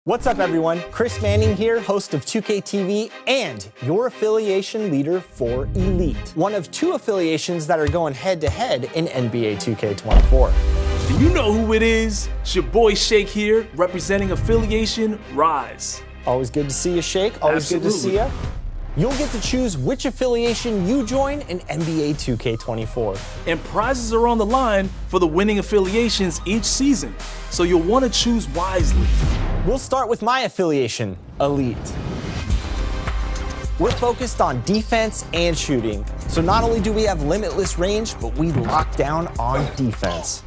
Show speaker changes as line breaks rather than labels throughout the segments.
What's up, everyone? Chris Manning here, host of 2K TV and your affiliation leader for Elite, one of two affiliations that are going head-to-head in NBA 2K24.
Do you know who it is? It's your boy Shake here, representing affiliation Rise.
Always good to see you, Shake. Always
Absolutely.
Good to see you. You'll get to choose which affiliation you join in NBA 2K24.
And prizes are on the line for the winning affiliations each season, so you'll want to choose wisely.
We'll start with my affiliation, Elite. We're focused on defense and shooting. So not only do we have limitless range, but we lock down on defense.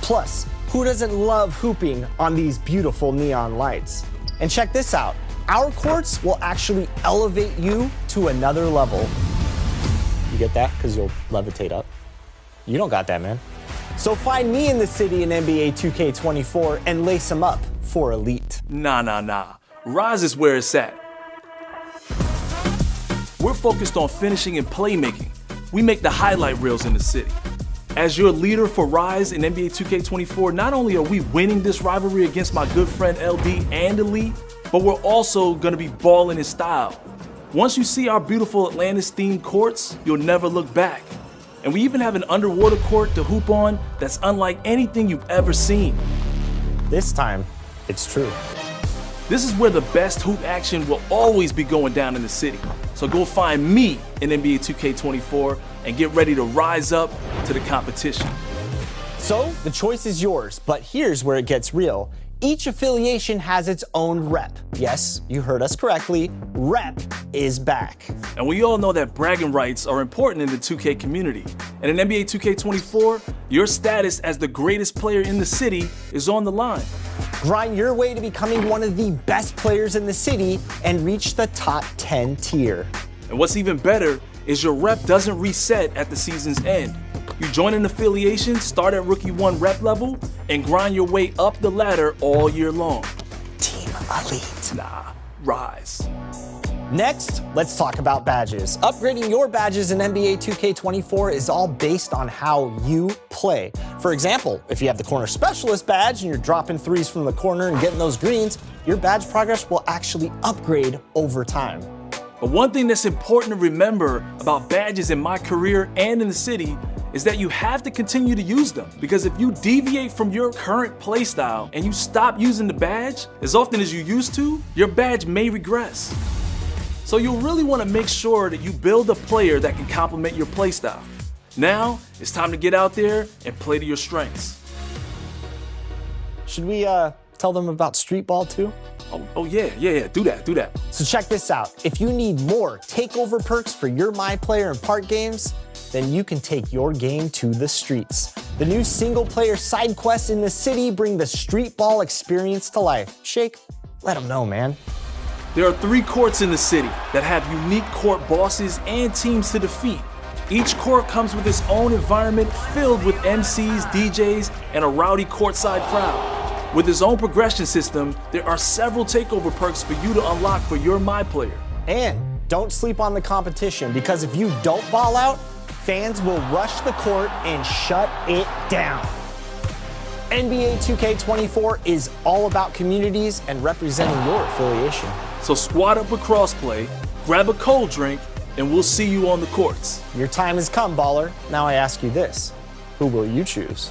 Plus, who doesn't love hooping on these beautiful neon lights? And check this out. Our courts will actually elevate you to another level. You get that? Because you'll levitate up. You don't got that, man. So find me in the city in NBA 2K24 and lace them up for Elite.
Nah. Rise is where it's at. We're focused on finishing and playmaking. We make the highlight reels in the city. As your leader for Rise in NBA 2K24, not only are we winning this rivalry against my good friend LD and Elite, but we're also gonna be balling in style. Once you see our beautiful Atlantis-themed courts, you'll never look back. And we even have an underwater court to hoop on that's unlike anything you've ever seen.
This time, it's true.
This is where the best hoop action will always be going down in the city. So go find me in NBA 2K24 and get ready to rise up to the competition.
So the choice is yours, but here's where it gets real. Each affiliation has its own rep. Yes, you heard us correctly. Rep is back.
And we all know that bragging rights are important in the 2K community. And in NBA 2K24, your status as the greatest player in the city is on the line.
Grind your way to becoming one of the best players in the city and reach the top 10 tier.
And what's even better is your rep doesn't reset at the season's end. You join an affiliation, start at Rookie 1 rep level, and grind your way up the ladder all year long.
Team Elite.
Nah, Rise.
Next, let's talk about badges. Upgrading your badges in NBA 2K24 is all based on how you play. For example, if you have the corner specialist badge and you're dropping threes from the corner and getting those greens, your badge progress will actually upgrade over time.
But one thing that's important to remember about badges in my career and in the city is that you have to continue to use them. Because if you deviate from your current playstyle and you stop using the badge as often as you used to, your badge may regress. So you'll really want to make sure that you build a player that can complement your playstyle. Now, it's time to get out there and play to your strengths.
Should we tell them about Street Ball too?
Oh yeah, do that.
So check this out. If you need more takeover perks for your My Player and Park games, then you can take your game to the streets. The new single-player side quests in the city bring the Street Ball experience to life. Shake, let them know, man.
There are 3 courts in the city that have unique court bosses and teams to defeat. Each court comes with its own environment filled with MCs, DJs, and a rowdy courtside crowd. With its own progression system, there are several takeover perks for you to unlock for your My Player.
And don't sleep on the competition, because if you don't ball out, fans will rush the court and shut it down. NBA 2K24 is all about communities and representing your affiliation.
So squad up with Crossplay, grab a cold drink, and we'll see you on the courts.
Your time has come, baller. Now I ask you this, who will you choose?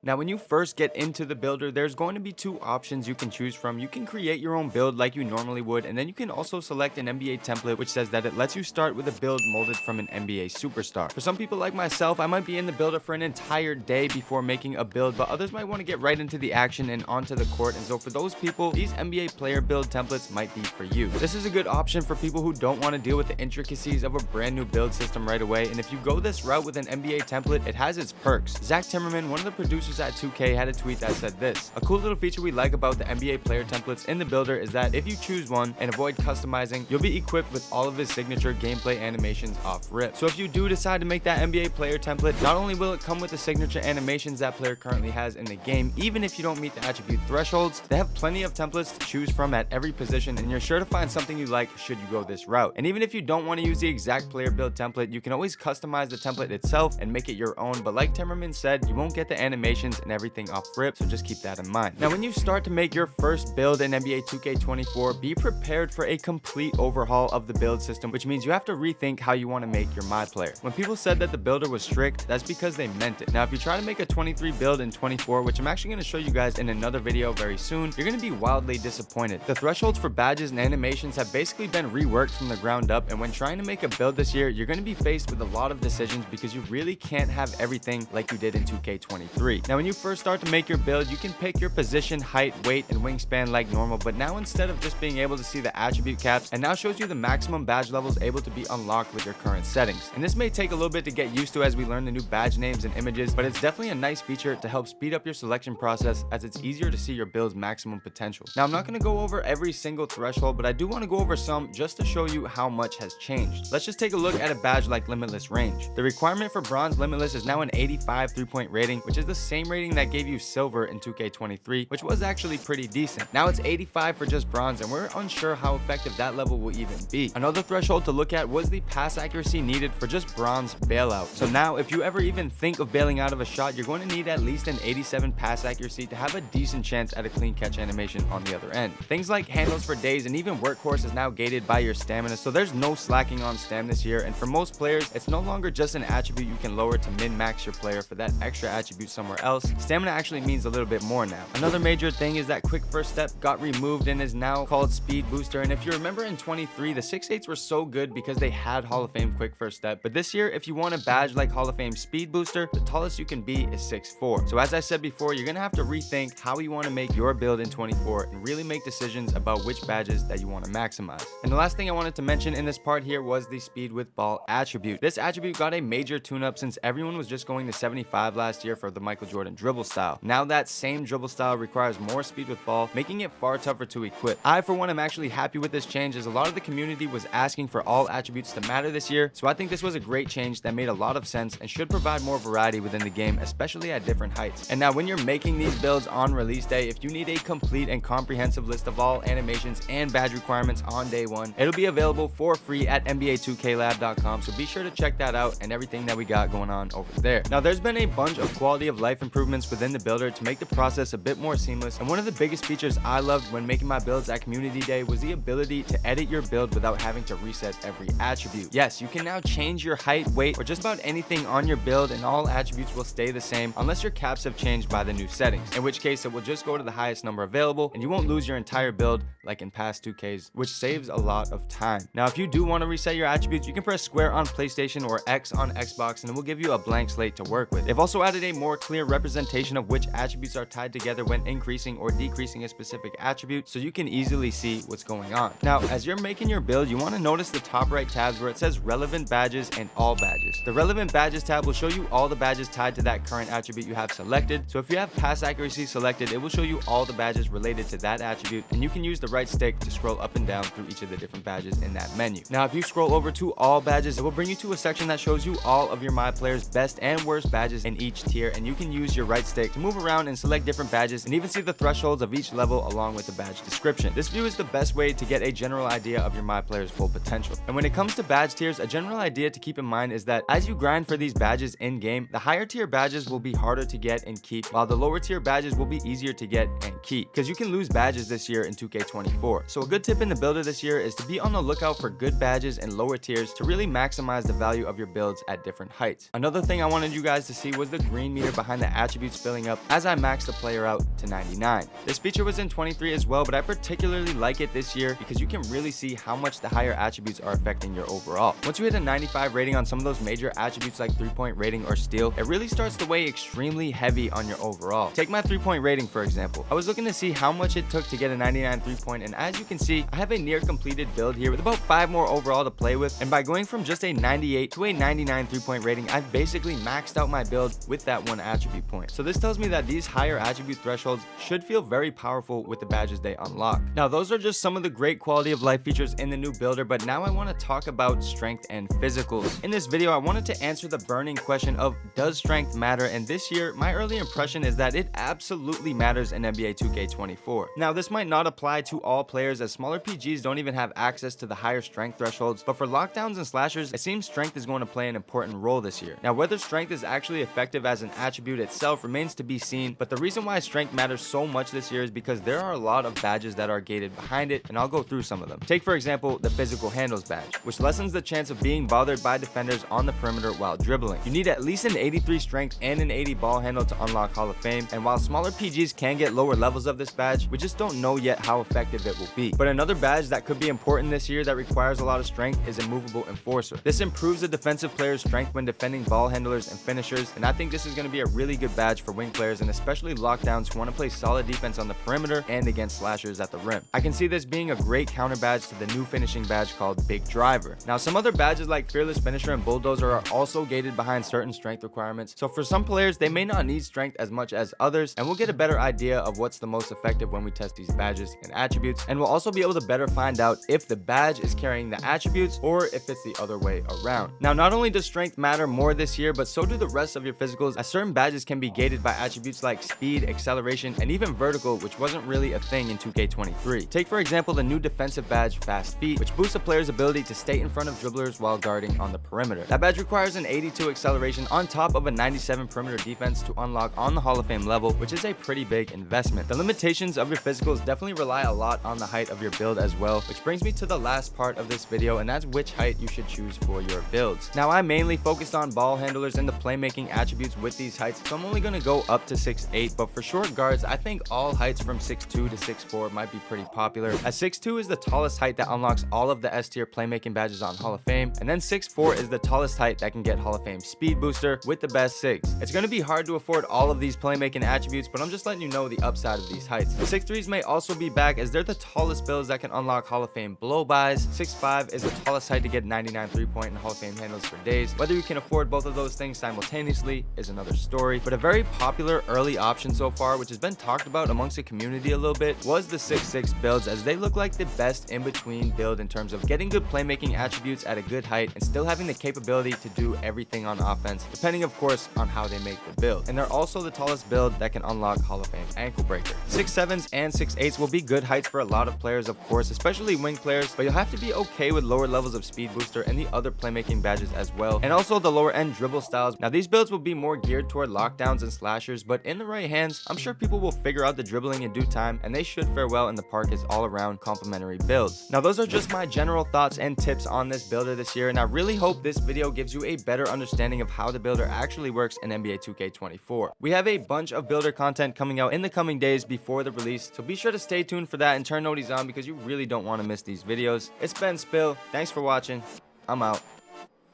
Now, when you first get into the builder, there's going to be 2 options you can choose from. You can create your own build like you normally would, and then you can also select an NBA template, which says that it lets you start with a build molded from an NBA superstar. For some people like myself, I might be in the builder for an entire day before making a build, but others might want to get right into the action and onto the court. And so for those people, these NBA player build templates might be for you. This is a good option for people who don't want to deal with the intricacies of a brand new build system right away. And if you go this route with an NBA template, it has its perks. Zach Timmerman, one of the producers at 2K had a tweet that said this: "A cool little feature we like about the NBA player templates in the builder is that if you choose one and avoid customizing, you'll be equipped with all of his signature gameplay animations off rip. So if you do decide to make that NBA player template, not only will it come with the signature animations that player currently has in the game, even if you don't meet the attribute thresholds, they have plenty of templates to choose from at every position, and you're sure to find something you like should you go this route. And even if you don't want to use the exact player build template, you can always customize the template itself and make it your own, but like Timmerman said, you won't get the animations and everything off rip, so just keep that in mind. Now when you start to make your first build in NBA 2K24, be prepared for a complete overhaul of the build system, which means you have to rethink how you want to make your My Player. When people said that the builder was strict, that's because they meant it. Now if you try to make a 23 build in 24, which I'm actually going to show you guys in another video very soon, you're going to be wildly disappointed. The thresholds for badges and animations have basically been reworked from the ground up, and when trying to make a build this year, you're going to be faced with a lot of decisions because you really can't have everything like you did in 2K23. Now when you first start to make your build, you can pick your position, height, weight, and wingspan like normal, but now instead of just being able to see the attribute caps, it now shows you the maximum badge levels able to be unlocked with your current settings. And this may take a little bit to get used to as we learn the new badge names and images, but it's definitely a nice feature to help speed up your selection process as it's easier to see your build's maximum potential. Now I'm not going to go over every single threshold, but I do want to go over some just to show you how much has changed. Let's just take a look at a badge like Limitless Range. The requirement for Bronze Limitless is now an 85 3-point rating, which is the same rating that gave you Silver in 2K23, which was actually pretty decent. Now it's 85 for just Bronze, and we're unsure how effective that level will even be. Another threshold to look at was the pass accuracy needed for just Bronze Bailout. So now if you ever even think of bailing out of a shot, you're going to need at least an 87 pass accuracy to have a decent chance at a clean catch animation on the other end. Things like handles for days and even workhorse is now gated by your stamina, so there's no slacking on stam this year, and for most players it's no longer just an attribute you can lower to min-max your player for that extra attribute somewhere else. Stamina actually means a little bit more now. Another major thing is that quick first step got removed and is now called Speed Booster, and if you remember in 23, the 6'8s were so good because they had Hall of Fame quick first step, but this year if you want a badge like Hall of Fame Speed Booster, the tallest you can be is 6'4. So as I said before, you're gonna have to rethink how you want to make your build in 24 and really make decisions about which badges that you want to maximize. And the last thing I wanted to mention in this part here was the Speed with Ball attribute. This attribute got a major tune-up since everyone was just going to 75 last year for the Michael Jordan dribble style. Now that same dribble style requires more speed with ball, making it far tougher to equip. I for one am actually happy with this change, as a lot of the community was asking for all attributes to matter this year, so I think this was a great change that made a lot of sense and should provide more variety within the game, especially at different heights. And now when you're making these builds on release day, if you need a complete and comprehensive list of all animations and badge requirements on day one, it'll be available for free at NBA2KLab.com, so be sure to check that out and everything that we got going on over there. Now there's been a bunch of quality of life improvements within the builder to make the process a bit more seamless, and one of the biggest features I loved when making my builds at Community Day was the ability to edit your build without having to reset every attribute. Yes, you can now change your height, weight, or just about anything on your build, and all attributes will stay the same unless your caps have changed by the new settings, in which case it will just go to the highest number available and you won't lose your entire build like in past 2Ks, which saves a lot of time. Now if you do want to reset your attributes, you can press square on PlayStation or X on Xbox and it will give you a blank slate to work with. They've also added a more clear representation of which attributes are tied together when increasing or decreasing a specific attribute, so you can easily see what's going on. Now as you're making your build, you want to notice the top right tabs where it says relevant badges and all badges. The relevant badges tab will show you all the badges tied to that current attribute you have selected, so if you have pass accuracy selected, it will show you all the badges related to that attribute, and you can use the right stick to scroll up and down through each of the different badges in that menu. Now if you scroll over to all badges, it will bring you to a section that shows you all of your My Player's best and worst badges in each tier, and you can use your right stick to move around and select different badges and even see the thresholds of each level along with the badge description. This view is the best way to get a general idea of your My Player's full potential. And when it comes to badge tiers, a general idea to keep in mind is that as you grind for these badges in game, the higher tier badges will be harder to get and keep, while the lower tier badges will be easier to get and keep, because you can lose badges this year in 2K24. So a good tip in the builder this year is to be on the lookout for good badges in lower tiers to really maximize the value of your builds at different heights. Another thing I wanted you guys to see was the green meter behind the attributes filling up as I maxed the player out to 99. This feature was in 23 as well, but I particularly like it this year because you can really see how much the higher attributes are affecting your overall. Once you hit a 95 rating on some of those major attributes like 3-point rating or steal, it really starts to weigh extremely heavy on your overall. Take my 3-point rating for example. I was looking to see how much it took to get a 99 3-point, and as you can see, I have a near completed build here with about 5 more overall to play with, and by going from just a 98 to a 99 3-point rating, I've basically maxed out my build with that one attribute point. So this tells me that these higher attribute thresholds should feel very powerful with the badges they unlock. Now those are just some of the great quality of life features in the new builder, but now I want to talk about strength and physicals. In this video I wanted to answer the burning question of, does strength matter? And this year my early impression is that it absolutely matters in NBA 2K24. Now this might not apply to all players, as smaller PGs don't even have access to the higher strength thresholds, but for lockdowns and slashers it seems strength is going to play an important role this year. Now whether strength is actually effective as an attribute itself remains to be seen, but the reason why strength matters so much this year is because there are a lot of badges that are gated behind it, and I'll go through some of them. Take for example the physical handles badge, which lessens the chance of being bothered by defenders on the perimeter while dribbling. You need at least an 83 strength and an 80 ball handle to unlock Hall of Fame, and while smaller PGs can get lower levels of this badge, we just don't know yet how effective it will be. But another badge that could be important this year that requires a lot of strength is Immovable Enforcer. This improves the defensive player's strength when defending ball handlers and finishers, and I think this is going to be a really good badge for wing players and especially lockdowns who want to play solid defense on the perimeter and against slashers at the rim. I can see this being a great counter badge to the new finishing badge called Big Driver. Now some other badges like Fearless Finisher and Bulldozer are also gated behind certain strength requirements, so for some players they may not need strength as much as others, and we'll get a better idea of what's the most effective when we test these badges and attributes, and we'll also be able to better find out if the badge is carrying the attributes or if it's the other way around. Now not only does strength matter more this year, but so do the rest of your physicals, as certain badges can be gated by attributes like speed, acceleration, and even vertical, which wasn't really a thing in 2K23. Take for example the new defensive badge Fast Feet, which boosts a player's ability to stay in front of dribblers while guarding on the perimeter. That badge requires an 82 acceleration on top of a 97 perimeter defense to unlock on the Hall of Fame level, which is a pretty big investment. The limitations of your physicals definitely rely a lot on the height of your build as well, which brings me to the last part of this video, and that's which height you should choose for your builds. Now I mainly focused on ball handlers and the playmaking attributes with these heights, so I'm only going to go up to 6'8", but for short guards I think all heights from 6'2 to 6'4 might be pretty popular, as 6'2 is the tallest height that unlocks all of the S tier playmaking badges on Hall of Fame, and then 6'4 is the tallest height that can get Hall of Fame speed booster with the best 6. It's going to be hard to afford all of these playmaking attributes, but I'm just letting you know the upside of these heights. The 6'3s may also be back, as they're the tallest builds that can unlock Hall of Fame blow-bys. 6'5 is the tallest height to get 99 3-point and Hall of Fame handles for days. Whether you can afford both of those things simultaneously is another story, but a very popular early option so far, which has been talked about amongst the community a little bit, was the 6'6 builds, as they look like the best in-between build in terms of getting good playmaking attributes at a good height and still having the capability to do everything on offense, depending of course on how they make the build. And they're also the tallest build that can unlock Hall of Fame ankle breaker. 6'7s and 6'8s will be good heights for a lot of players of course, especially wing players, but you'll have to be okay with lower levels of speed booster and the other playmaking badges as well, and also the lower end dribble styles. Now these builds will be more geared toward lockdowns and slashers, but in the right hands I'm sure people will figure out the dribbling in due time, and they should fare well in the park as all around complementary builds. Now those are just my general thoughts and tips on this builder this year, and I really hope this video gives you a better understanding of how the builder actually works in NBA 2K24. We have a bunch of builder content coming out in the coming days before the release, so be sure to stay tuned for that and turn noties on, because you really don't want to miss these videos. It's been Spill. Thanks for watching. I'm out.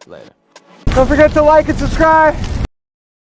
Later.
Don't forget to like and subscribe.